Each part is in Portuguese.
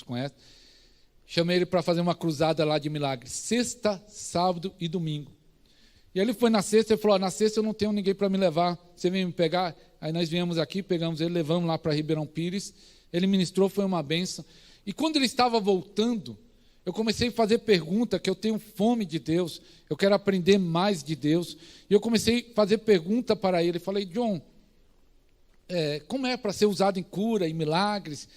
conhecem. Chamei ele para fazer uma cruzada lá de milagres, sexta, sábado e domingo. E ele foi na sexta e falou, na sexta eu não tenho ninguém para me levar, você vem me pegar? Aí nós viemos aqui, pegamos ele, levamos lá para Ribeirão Pires, ele ministrou, foi uma bênção. E quando ele estava voltando, eu comecei a fazer pergunta, que eu tenho fome de Deus, eu quero aprender mais de Deus. E eu comecei a fazer pergunta para ele, falei, John, como é para ser usado em cura, em milagres?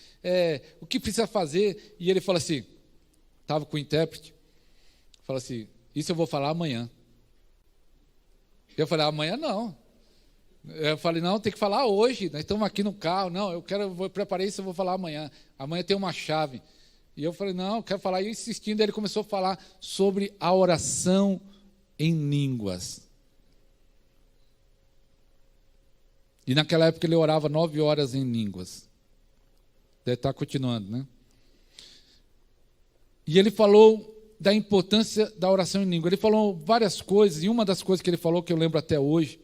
O que precisa fazer? E ele falou assim, estava com o intérprete, falou assim, isso eu vou falar amanhã. Eu falei, amanhã não. Eu falei, não, tem que falar hoje, nós estamos aqui no carro, não, eu preparei isso, eu vou falar amanhã. Amanhã tem uma chave. E eu falei, não, eu quero falar. E insistindo, ele começou a falar sobre a oração em línguas. E naquela época ele orava 9 horas em línguas. Deve estar continuando, né? E ele falou da importância da oração em língua. Ele falou várias coisas, e uma das coisas que ele falou, que eu lembro até hoje,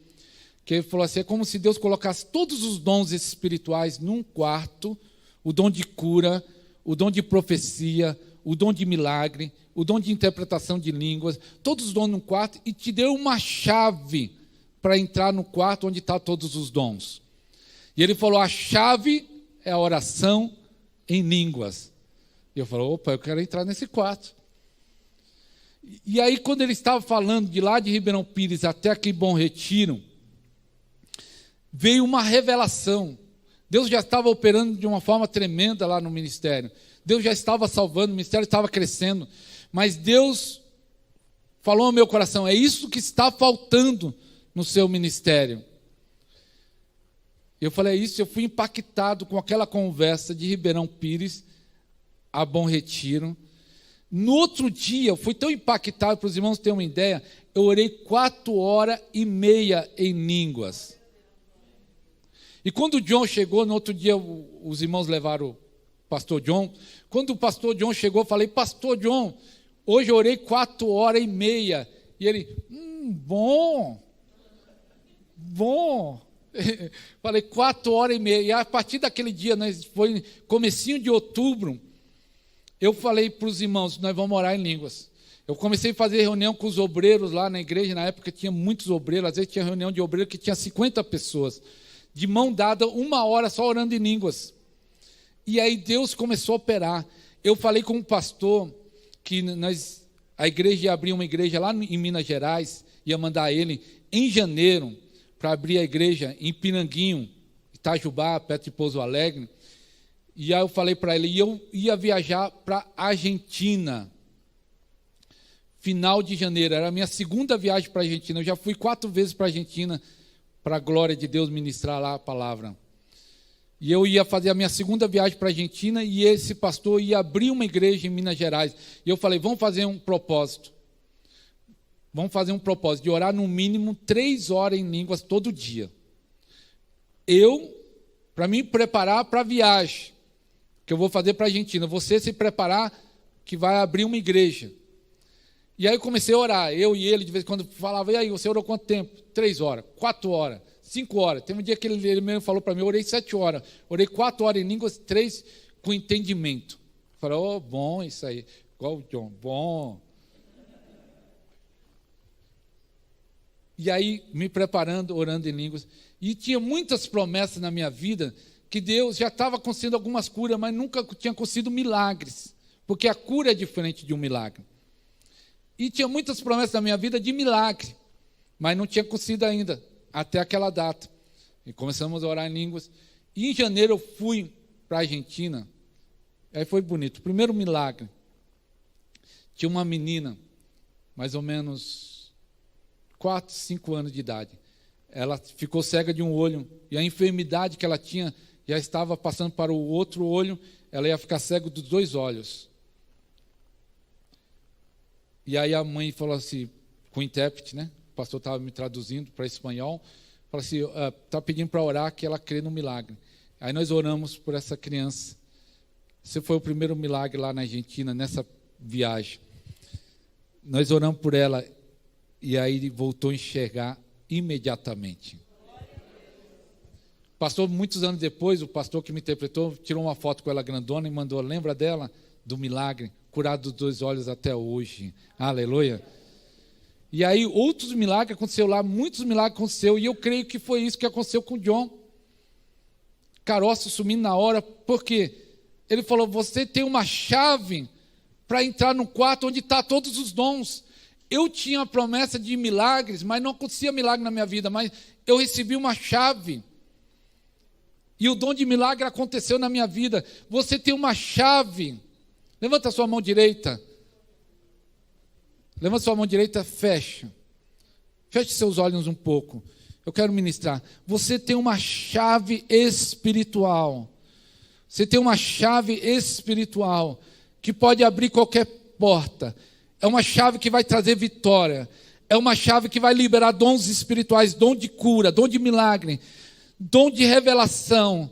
que ele falou assim, é como se Deus colocasse todos os dons espirituais num quarto, o dom de cura, o dom de profecia, o dom de milagre, o dom de interpretação de línguas, todos os dons num quarto, e te deu uma chave para entrar no quarto onde estão todos os dons. E ele falou, a chave é a oração em línguas. E eu falei, opa, eu quero entrar nesse quarto. E aí, quando ele estava falando de lá de Ribeirão Pires até aqui Bom Retiro, veio uma revelação. Deus já estava operando de uma forma tremenda lá no ministério. Deus já estava salvando, o ministério estava crescendo. Mas Deus falou ao meu coração, é isso que está faltando no seu ministério. Eu falei isso, eu fui impactado com aquela conversa de Ribeirão Pires a Bom Retiro. No outro dia, eu fui tão impactado, para os irmãos terem uma ideia, eu orei 4h30 em línguas. E quando o John chegou, no outro dia, os irmãos levaram o pastor John. Quando o pastor John chegou, eu falei, pastor John, hoje eu orei 4h30. E ele, bom. Falei, 4h30. E a partir daquele dia, foi comecinho de outubro, eu falei para os irmãos, nós vamos orar em línguas. Eu comecei a fazer reunião com os obreiros lá na igreja, na época tinha muitos obreiros, às vezes tinha reunião de obreiros que tinha 50 pessoas, de mão dada, 1 hora só orando em línguas. E aí Deus começou a operar. Eu falei com um pastor, que a igreja ia abrir uma igreja lá em Minas Gerais, ia mandar ele em janeiro, para abrir a igreja em Piranguinho, Itajubá, perto de Pouso Alegre. E aí eu falei para ele, eu ia viajar para a Argentina, final de janeiro, era a minha segunda viagem para a Argentina, eu já fui 4 vezes para a Argentina, para a glória de Deus ministrar lá a palavra. E eu ia fazer a minha segunda viagem para a Argentina, e esse pastor ia abrir uma igreja em Minas Gerais. E eu falei, vamos fazer um propósito. Vamos fazer um propósito de orar no mínimo 3 horas em línguas todo dia. Para me preparar para a viagem que eu vou fazer para a Argentina, você se preparar que vai abrir uma igreja. E aí eu comecei a orar, eu e ele, de vez em quando falava, e aí, você orou quanto tempo? 3 horas, 4 horas, 5 horas. Tem um dia que ele mesmo falou para mim, eu orei 7 horas, orei 4 horas em línguas, 3 com entendimento. Eu falei, bom isso aí, igual o John, bom. E aí, me preparando, orando em línguas. E tinha muitas promessas na minha vida, que Deus já estava concedendo algumas curas, mas nunca tinha concedido milagres, porque a cura é diferente de um milagre. E tinha muitas promessas na minha vida de milagre, mas não tinha concedido ainda, até aquela data. E começamos a orar em línguas. E em janeiro eu fui para a Argentina, aí foi bonito. O primeiro milagre, tinha uma menina, mais ou menos 4, 5 anos de idade. Ela ficou cega de um olho, e a enfermidade que ela tinha já estava passando para o outro olho, ela ia ficar cega dos 2 olhos. E aí a mãe falou assim, com o intérprete, né? O pastor estava me traduzindo para espanhol, falou assim, está pedindo para orar que ela crê no milagre. Aí nós oramos por essa criança. Esse foi o primeiro milagre lá na Argentina, nessa viagem. Nós oramos por ela, e aí voltou a enxergar imediatamente. Pastor, muitos anos depois, o pastor que me interpretou tirou uma foto com ela grandona e mandou, lembra dela? Do milagre, curado dos 2 olhos até hoje. Aleluia. E aí outros milagres aconteceram lá, muitos milagres aconteceram, e eu creio que foi isso que aconteceu com o John. Caroço sumindo na hora, porque ele falou, você tem uma chave para entrar no quarto onde estão todos os dons. Eu tinha a promessa de milagres, mas não acontecia milagre na minha vida, mas eu recebi uma chave. E o dom de milagre aconteceu na minha vida. Você tem uma chave. Levanta a sua mão direita. Levanta a sua mão direita, fecha. Feche seus olhos um pouco. Eu quero ministrar. Você tem uma chave espiritual. Você tem uma chave espiritual que pode abrir qualquer porta. É uma chave que vai trazer vitória. É uma chave que vai liberar dons espirituais, dom de cura, dom de milagre, dom de revelação,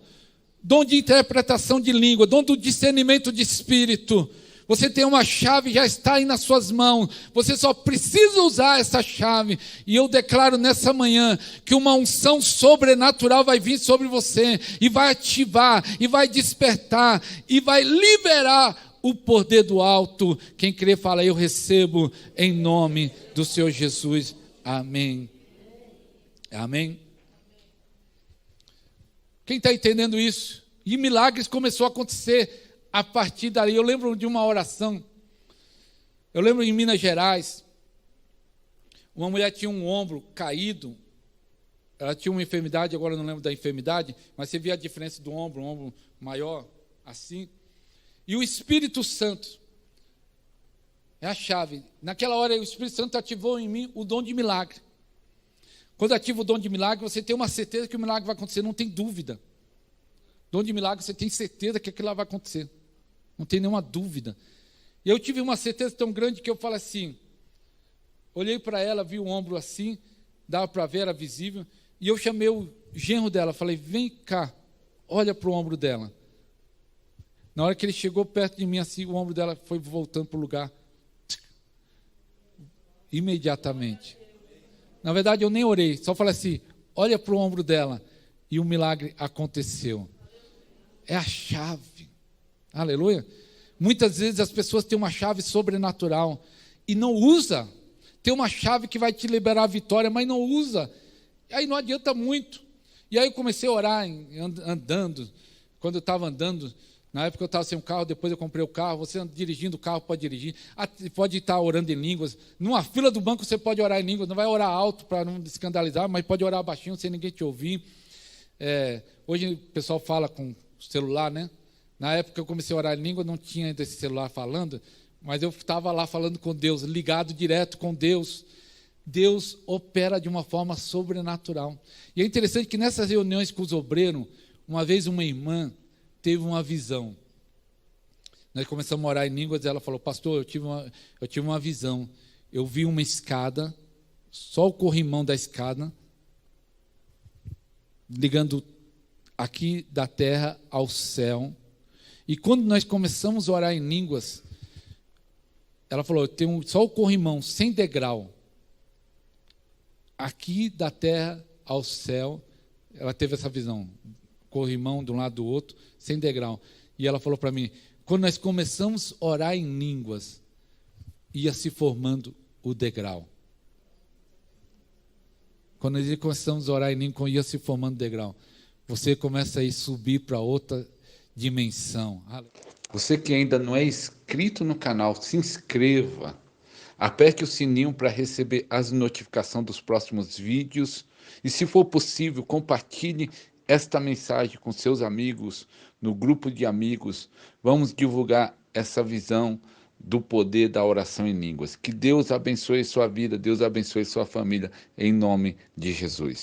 dom de interpretação de língua, dom do discernimento de espírito. Você tem uma chave, já está aí nas suas mãos. Você só precisa usar essa chave. E eu declaro nessa manhã que uma unção sobrenatural vai vir sobre você e vai ativar, e vai despertar, e vai liberar o poder do alto. Quem crê fala, eu recebo em nome do Senhor Jesus. Amém. Amém. Quem está entendendo isso? E milagres começou a acontecer a partir dali. Eu lembro de uma oração. Eu lembro em Minas Gerais, uma mulher tinha um ombro caído. Ela tinha uma enfermidade, agora eu não lembro da enfermidade, mas você via a diferença do ombro, um ombro maior, assim. E o Espírito Santo é a chave. Naquela hora o Espírito Santo ativou em mim o dom de milagre. Quando ativa o dom de milagre, você tem uma certeza que o milagre vai acontecer, não tem dúvida. Dom de milagre, você tem certeza que aquilo lá vai acontecer. Não tem nenhuma dúvida. E eu tive uma certeza tão grande que eu falo assim, olhei para ela, vi o ombro assim, dava para ver, era visível, e eu chamei o genro dela, falei, vem cá, olha para o ombro dela. Na hora que ele chegou perto de mim assim, o ombro dela foi voltando para o lugar. Imediatamente. Na verdade, eu nem orei, só falei assim, olha para o ombro dela. E o milagre aconteceu. É a chave. Aleluia. Muitas vezes as pessoas têm uma chave sobrenatural e não usa. Tem uma chave que vai te liberar a vitória, mas não usa. Aí não adianta muito. E aí eu comecei a orar, andando. Quando eu estava andando, na época eu estava sem um carro, depois eu comprei o carro. Você dirigindo o carro, pode dirigir. Pode estar orando em línguas. Numa fila do banco você pode orar em línguas. Não vai orar alto para não escandalizar, mas pode orar baixinho sem ninguém te ouvir. Hoje o pessoal fala com celular, né? Na época que eu comecei a orar em língua, não tinha ainda esse celular falando, mas eu estava lá falando com Deus, ligado direto com Deus. Deus opera de uma forma sobrenatural. E é interessante que nessas reuniões com os obreiros, uma vez uma irmã teve uma visão. Nós começamos a orar em línguas e ela falou, pastor, eu tive uma visão. Eu vi uma escada, só o corrimão da escada, ligando aqui da terra ao céu. E quando nós começamos a orar em línguas, ela falou, eu tenho só o corrimão, sem degrau. Aqui da terra ao céu, ela teve essa visão, corrimão de um lado do outro, sem degrau. E ela falou para mim, quando nós começamos a orar em línguas, ia se formando o degrau. Quando nós começamos a orar em línguas, ia se formando o degrau. Você começa a subir para outra dimensão. Você que ainda não é inscrito no canal, se inscreva. Aperte o sininho para receber as notificações dos próximos vídeos. E se for possível, compartilhe esta mensagem com seus amigos, no grupo de amigos. Vamos divulgar essa visão do poder da oração em línguas. Que Deus abençoe sua vida, Deus abençoe sua família, em nome de Jesus.